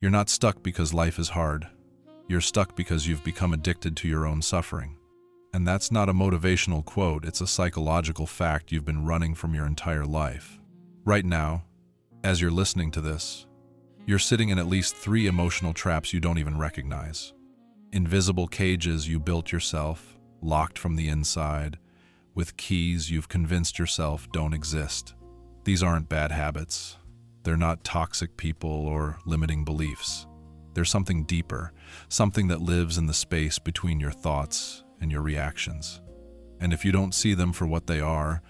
You're not stuck because life is hard. You're stuck because you've become addicted to your own suffering. And that's not a motivational quote, it's a psychological fact you've been running from your entire life. Right now, as you're listening to this, you're sitting in at least 3 emotional traps you don't even recognize. Invisible cages you built yourself, locked from the inside, with keys you've convinced yourself don't exist. These aren't bad habits. They're not toxic people or limiting beliefs. There's something deeper, something that lives in the space between your thoughts and your reactions. And if you don't see them for what they are,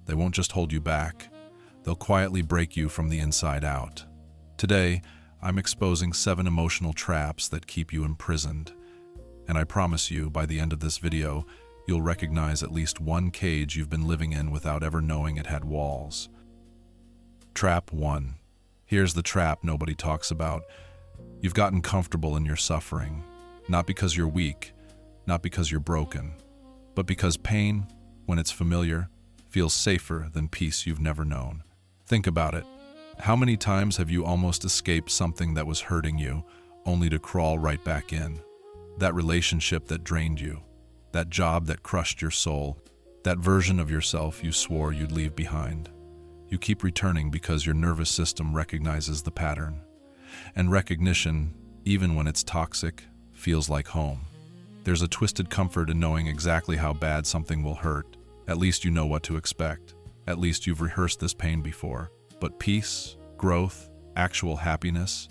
they won't just hold you back. They'll quietly break you from the inside out. Today, I'm exposing 7 emotional traps that keep you imprisoned. And I promise you, by the end of this video, you'll recognize at least one cage you've been living in without ever knowing it had walls. Trap 1. Here's the trap nobody talks about. You've gotten comfortable in your suffering, not because you're weak, not because you're broken, but because pain, when it's familiar, feels safer than peace you've never known. Think about it. How many times have you almost escaped something that was hurting you, only to crawl right back in? That relationship that drained you, that job that crushed your soul, that version of yourself you swore you'd leave behind. You keep returning because your nervous system recognizes the pattern. And recognition, even when it's toxic, feels like home. There's a twisted comfort in knowing exactly how bad something will hurt. At least you know what to expect. At least you've rehearsed this pain before. But peace, growth, actual happiness,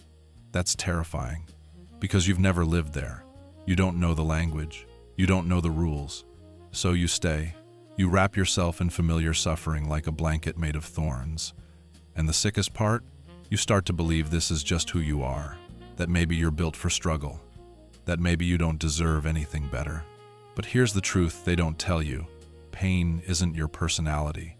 that's terrifying. Because you've never lived there. You don't know the language. You don't know the rules. So you stay. You wrap yourself in familiar suffering like a blanket made of thorns. And the sickest part? You start to believe this is just who you are. That maybe you're built for struggle. That maybe you don't deserve anything better. But here's the truth they don't tell you. Pain isn't your personality.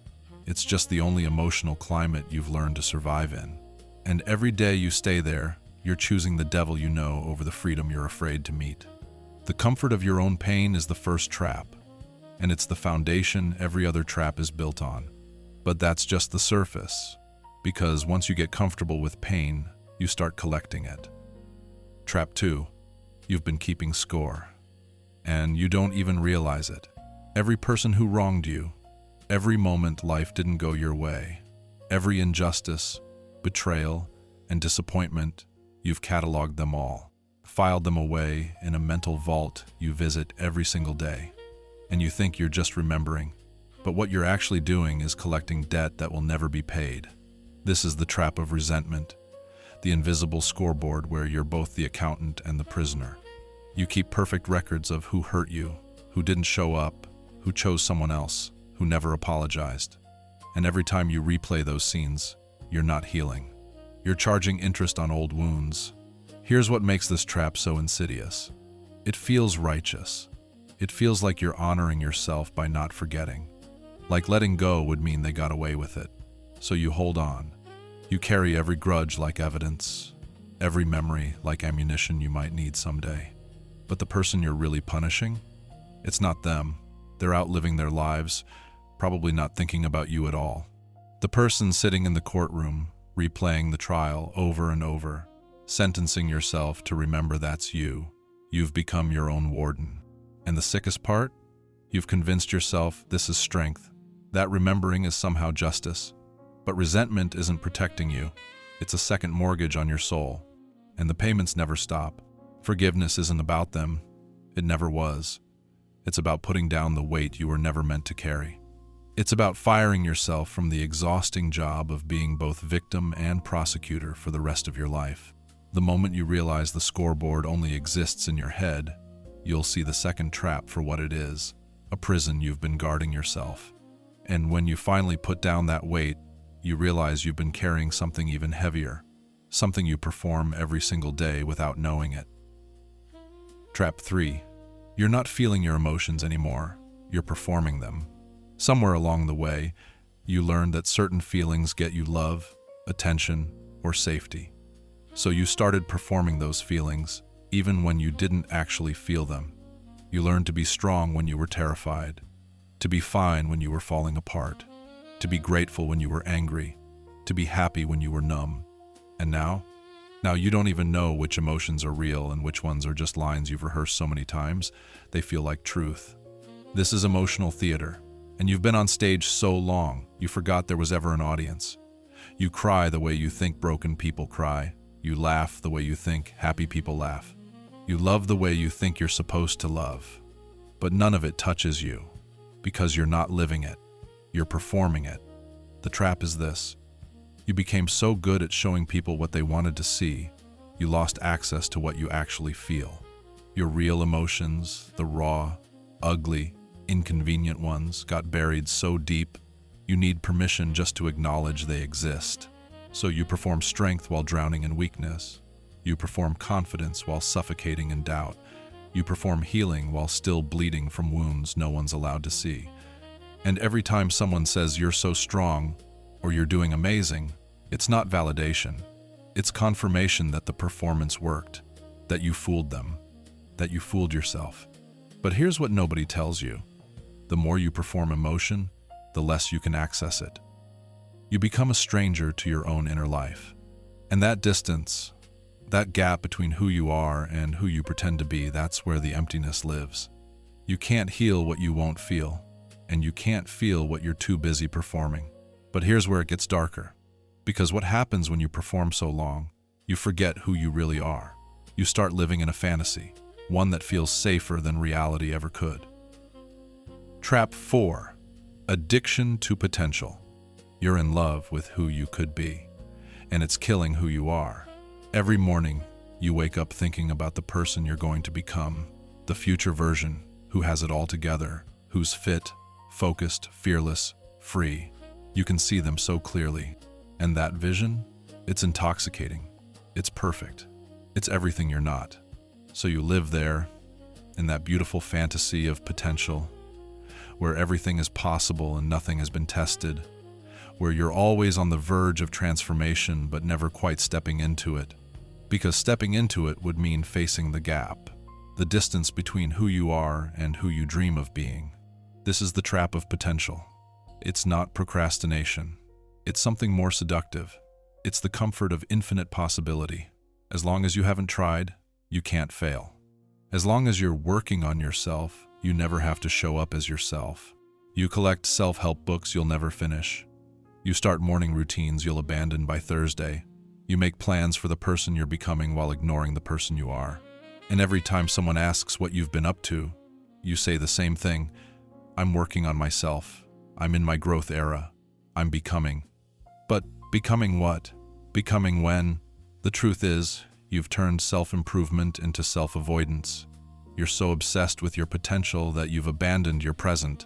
It's just the only emotional climate you've learned to survive in. And every day you stay there, you're choosing the devil you know over the freedom you're afraid to meet. The comfort of your own pain is the first trap, and it's the foundation every other trap is built on. But that's just the surface, because once you get comfortable with pain, you start collecting it. Trap 2. You've been keeping score, and you don't even realize it. Every person who wronged you, every moment life didn't go your way, every injustice, betrayal, and disappointment, you've cataloged them all, filed them away in a mental vault you visit every single day. And you think you're just remembering, but what you're actually doing is collecting debt that will never be paid. This is the trap of resentment, the invisible scoreboard where you're both the accountant and the prisoner. You keep perfect records of who hurt you, who didn't show up, who chose someone else, who never apologized. And every time you replay those scenes, you're not healing. You're charging interest on old wounds. Here's what makes this trap so insidious. It feels righteous. It feels like you're honoring yourself by not forgetting. Like letting go would mean they got away with it. So you hold on. You carry every grudge like evidence, every memory like ammunition you might need someday. But the person you're really punishing? It's not them. They're out living their lives, probably not thinking about you at all. The person sitting in the courtroom, replaying the trial over and over, sentencing yourself to remember that's you. You've become your own warden. And the sickest part? You've convinced yourself this is strength, that remembering is somehow justice. But resentment isn't protecting you. It's a second mortgage on your soul. And the payments never stop. Forgiveness isn't about them. It never was. It's about putting down the weight you were never meant to carry. It's about firing yourself from the exhausting job of being both victim and prosecutor for the rest of your life. The moment you realize the scoreboard only exists in your head, you'll see the second trap for what it is, a prison you've been guarding yourself. And when you finally put down that weight, you realize you've been carrying something even heavier, something you perform every single day without knowing it. Trap 3. You're not feeling your emotions anymore, you're performing them. Somewhere along the way, you learned that certain feelings get you love, attention, or safety. So you started performing those feelings, even when you didn't actually feel them. You learned to be strong when you were terrified, to be fine when you were falling apart, to be grateful when you were angry, to be happy when you were numb. And now, Now, you don't even know which emotions are real and which ones are just lines you've rehearsed so many times, they feel like truth. This is emotional theater, and you've been on stage so long, you forgot there was ever an audience. You cry the way you think broken people cry. You laugh the way you think happy people laugh. You love the way you think you're supposed to love. But none of it touches you, because you're not living it. You're performing it. The trap is this. You became so good at showing people what they wanted to see, you lost access to what you actually feel. Your real emotions, the raw, ugly, inconvenient ones, got buried so deep, you need permission just to acknowledge they exist. So you perform strength while drowning in weakness. You perform confidence while suffocating in doubt. You perform healing while still bleeding from wounds no one's allowed to see. And every time someone says you're so strong or you're doing amazing, it's not validation. It's confirmation that the performance worked, that you fooled them, that you fooled yourself. But here's what nobody tells you. The more you perform emotion, the less you can access it. You become a stranger to your own inner life. And that distance, that gap between who you are and who you pretend to be, that's where the emptiness lives. You can't heal what you won't feel, and you can't feel what you're too busy performing. But here's where it gets darker. Because what happens when you perform so long, you forget who you really are. You start living in a fantasy, one that feels safer than reality ever could. Trap 4. Addiction to potential. You're in love with who you could be, and it's killing who you are. Every morning, you wake up thinking about the person you're going to become, the future version who has it all together, who's fit, focused, fearless, free. You can see them so clearly. And that vision, it's intoxicating. It's perfect. It's everything you're not. So you live there, in that beautiful fantasy of potential, where everything is possible and nothing has been tested, where you're always on the verge of transformation but never quite stepping into it. Because stepping into it would mean facing the gap, the distance between who you are and who you dream of being. This is the trap of potential. It's not procrastination. It's something more seductive. It's the comfort of infinite possibility. As long as you haven't tried, you can't fail. As long as you're working on yourself, you never have to show up as yourself. You collect self-help books you'll never finish. You start morning routines you'll abandon by Thursday. You make plans for the person you're becoming while ignoring the person you are. And every time someone asks what you've been up to, you say the same thing. I'm working on myself. I'm in my growth era. I'm becoming. But becoming what? Becoming when? The truth is, you've turned self-improvement into self-avoidance. You're so obsessed with your potential that you've abandoned your present.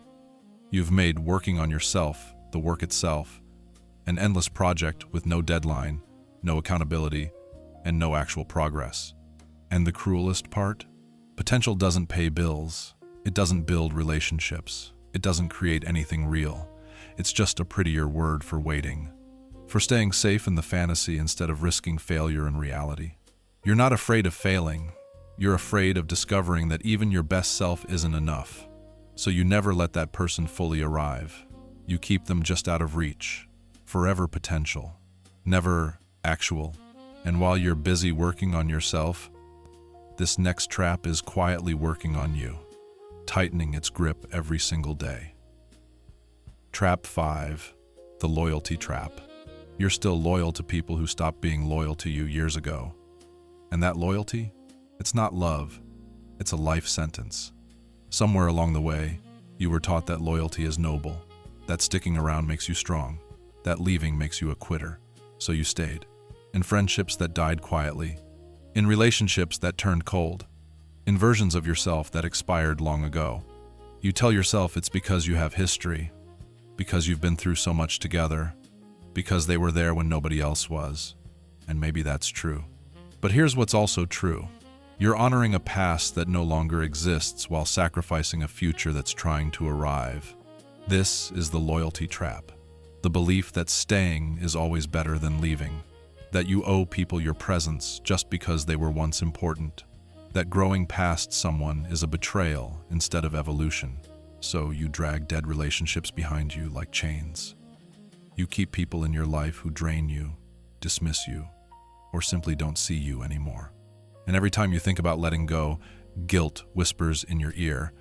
You've made working on yourself, the work itself, an endless project with no deadline, no accountability, and no actual progress. And the cruelest part? Potential doesn't pay bills. It doesn't build relationships. It doesn't create anything real. It's just a prettier word for waiting, for staying safe in the fantasy instead of risking failure in reality. You're not afraid of failing. You're afraid of discovering that even your best self isn't enough. So you never let that person fully arrive. You keep them just out of reach. Forever potential, never actual. And while you're busy working on yourself, this next trap is quietly working on you, tightening its grip every single day. Trap 5. The loyalty trap. You're still loyal to people who stopped being loyal to you years ago. And that loyalty? It's not love. It's a life sentence. Somewhere along the way, you were taught that loyalty is noble, that sticking around makes you strong, that leaving makes you a quitter. So you stayed. In friendships that died quietly, in relationships that turned cold, in versions of yourself that expired long ago. You tell yourself it's because you have history, because you've been through so much together, because they were there when nobody else was. And maybe that's true. But here's what's also true. You're honoring a past that no longer exists while sacrificing a future that's trying to arrive. This is the loyalty trap. The belief that staying is always better than leaving. That you owe people your presence just because they were once important. That growing past someone is a betrayal instead of evolution. So you drag dead relationships behind you like chains. You keep people in your life who drain you, dismiss you, or simply don't see you anymore. And every time you think about letting go, guilt whispers in your ear,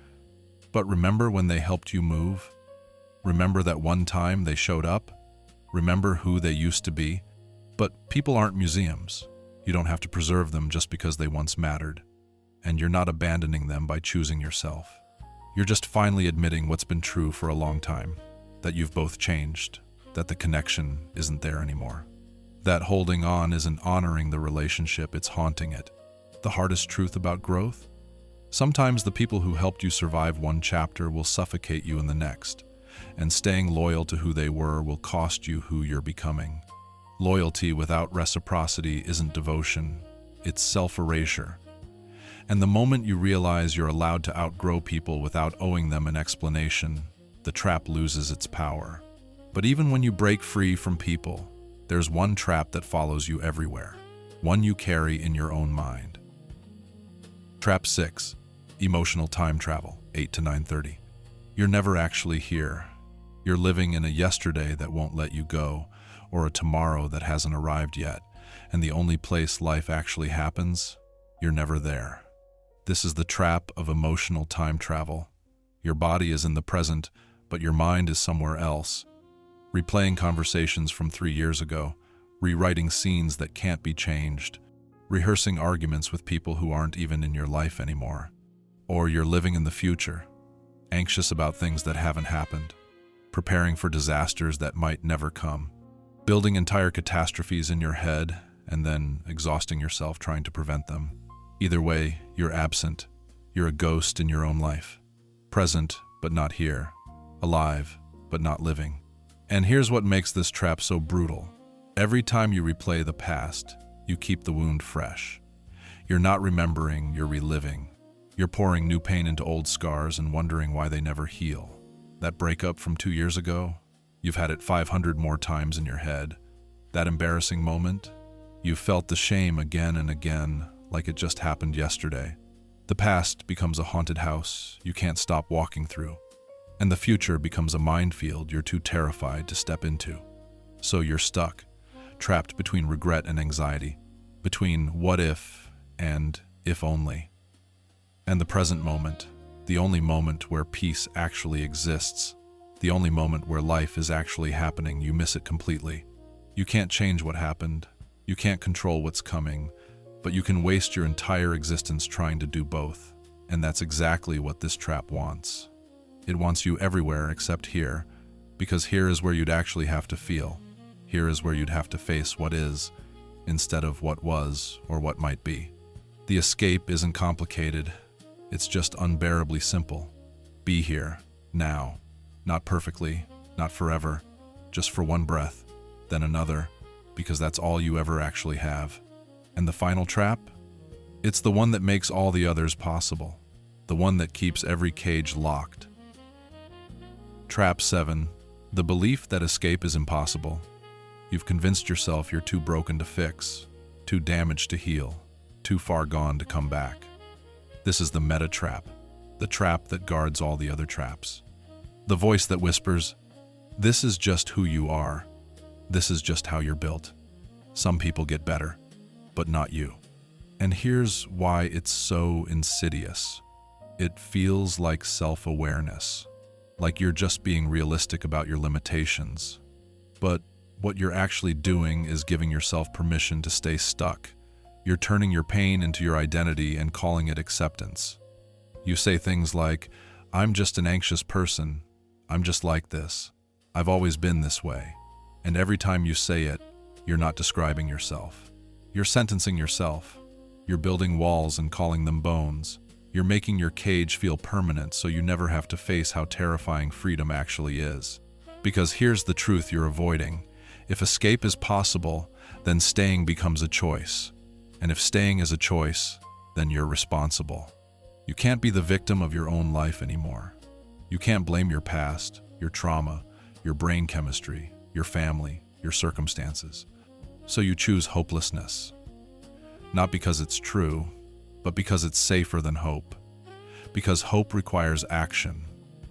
"But remember when they helped you move? Remember that one time they showed up? Remember who they used to be?" But people aren't museums. You don't have to preserve them just because they once mattered. And you're not abandoning them by choosing yourself. You're just finally admitting what's been true for a long time, that you've both changed, that the connection isn't there anymore. That holding on isn't honoring the relationship, it's haunting it. The hardest truth about growth? Sometimes the people who helped you survive one chapter will suffocate you in the next, and staying loyal to who they were will cost you who you're becoming. Loyalty without reciprocity isn't devotion, it's self-erasure. And the moment you realize you're allowed to outgrow people without owing them an explanation, the trap loses its power. But even when you break free from people, there's one trap that follows you everywhere, one you carry in your own mind. Trap 6. Emotional time travel, 8 to 9:30. You're never actually here. You're living in a yesterday that won't let you go, or a tomorrow that hasn't arrived yet, and the only place life actually happens, you're never there. This is the trap of emotional time travel. Your body is in the present, but your mind is somewhere else, replaying conversations from 3 years ago, rewriting scenes that can't be changed, rehearsing arguments with people who aren't even in your life anymore. Or you're living in the future, anxious about things that haven't happened, preparing for disasters that might never come, building entire catastrophes in your head and then exhausting yourself trying to prevent them. Either way, you're absent. You're a ghost in your own life. Present, but not here. Alive, but not living. And here's what makes this trap so brutal. Every time you replay the past, you keep the wound fresh. You're not remembering, you're reliving. You're pouring new pain into old scars and wondering why they never heal. That breakup from 2 years ago, you've had it 500 more times in your head. That embarrassing moment, you've felt the shame again and again, like it just happened yesterday. The past becomes a haunted house you can't stop walking through. And the future becomes a minefield you're too terrified to step into. So you're stuck, trapped between regret and anxiety, between what if and if only. And the present moment, the only moment where peace actually exists, the only moment where life is actually happening, you miss it completely. You can't change what happened, you can't control what's coming, but you can waste your entire existence trying to do both. And that's exactly what this trap wants. It wants you everywhere except here, because here is where you'd actually have to feel. Here is where you'd have to face what is, instead of what was or what might be. The escape isn't complicated, it's just unbearably simple. Be here, now. Not perfectly, not forever, just for one breath, then another, because that's all you ever actually have. And the final trap? It's the one that makes all the others possible, the one that keeps every cage locked. Trap 7. The belief that escape is impossible. You've convinced yourself you're too broken to fix, too damaged to heal, too far gone to come back. This is the meta trap, the trap that guards all the other traps. The voice that whispers, "This is just who you are. This is just how you're built. Some people get better, but not you." And here's why it's so insidious. It feels like self-awareness, like you're just being realistic about your limitations. But what you're actually doing is giving yourself permission to stay stuck. You're turning your pain into your identity and calling it acceptance. You say things like, "I'm just an anxious person. I'm just like this. I've always been this way." And every time you say it, you're not describing yourself. You're sentencing yourself. You're building walls and calling them bones. You're making your cage feel permanent so you never have to face how terrifying freedom actually is. Because here's the truth you're avoiding. If escape is possible, then staying becomes a choice. And if staying is a choice, then you're responsible. You can't be the victim of your own life anymore. You can't blame your past, your trauma, your brain chemistry, your family, your circumstances. So you choose hopelessness. Not because it's true, but because it's safer than hope. Because hope requires action.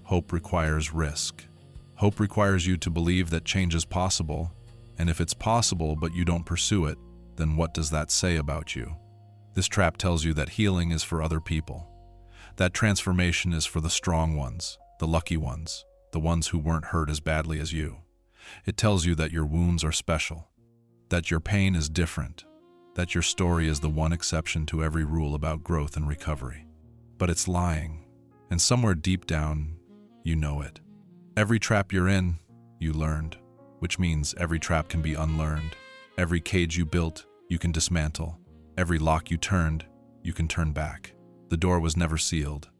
Hope requires risk. Hope requires you to believe that change is possible, and if it's possible but you don't pursue it, then what does that say about you? This trap tells you that healing is for other people. That transformation is for the strong ones, the lucky ones, the ones who weren't hurt as badly as you. It tells you that your wounds are special, that your pain is different, that your story is the one exception to every rule about growth and recovery. But it's lying, and somewhere deep down, you know it. Every trap you're in, you learned, which means every trap can be unlearned. Every cage you built, you can dismantle. Every lock you turned, you can turn back. The door was never sealed.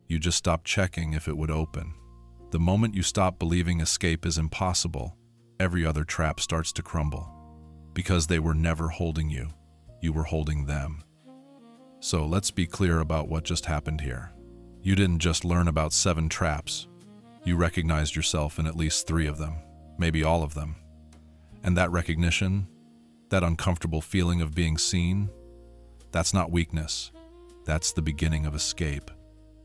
You just stopped checking if it would open. The moment you stop believing escape is impossible, every other trap starts to crumble. Because they were never holding you, you were holding them. So let's be clear about what just happened here. You didn't just learn about 7 traps. You recognized yourself in at least 3 of them, maybe all of them. And that recognition, that uncomfortable feeling of being seen, that's not weakness. That's the beginning of escape.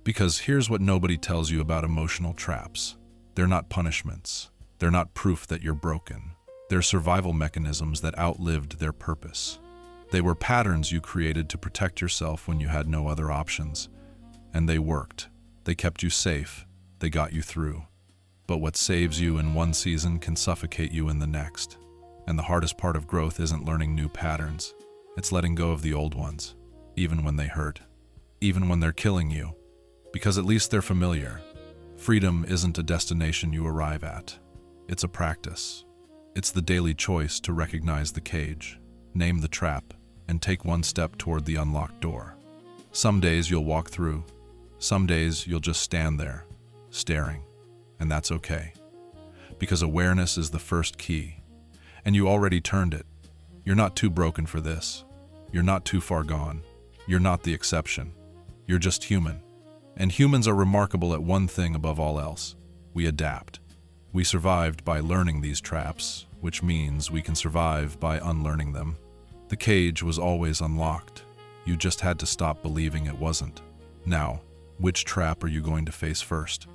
Because here's what nobody tells you about emotional traps. They're not punishments. They're not proof that you're broken. They're survival mechanisms that outlived their purpose. They were patterns you created to protect yourself when you had no other options. And they worked. They kept you safe. They got you through. But what saves you in one season can suffocate you in the next. And the hardest part of growth isn't learning new patterns. It's letting go of the old ones, even when they hurt, even when they're killing you. Because at least they're familiar. Freedom isn't a destination you arrive at. It's a practice. It's the daily choice to recognize the cage, name the trap, and take one step toward the unlocked door. Some days you'll walk through. Some days you'll just stand there, staring. And that's okay. Because awareness is the first key. And you already turned it. You're not too broken for this. You're not too far gone. You're not the exception. You're just human. And humans are remarkable at one thing above all else. We adapt. We survived by learning these traps, which means we can survive by unlearning them. The cage was always unlocked. You just had to stop believing it wasn't. Now, which trap are you going to face first?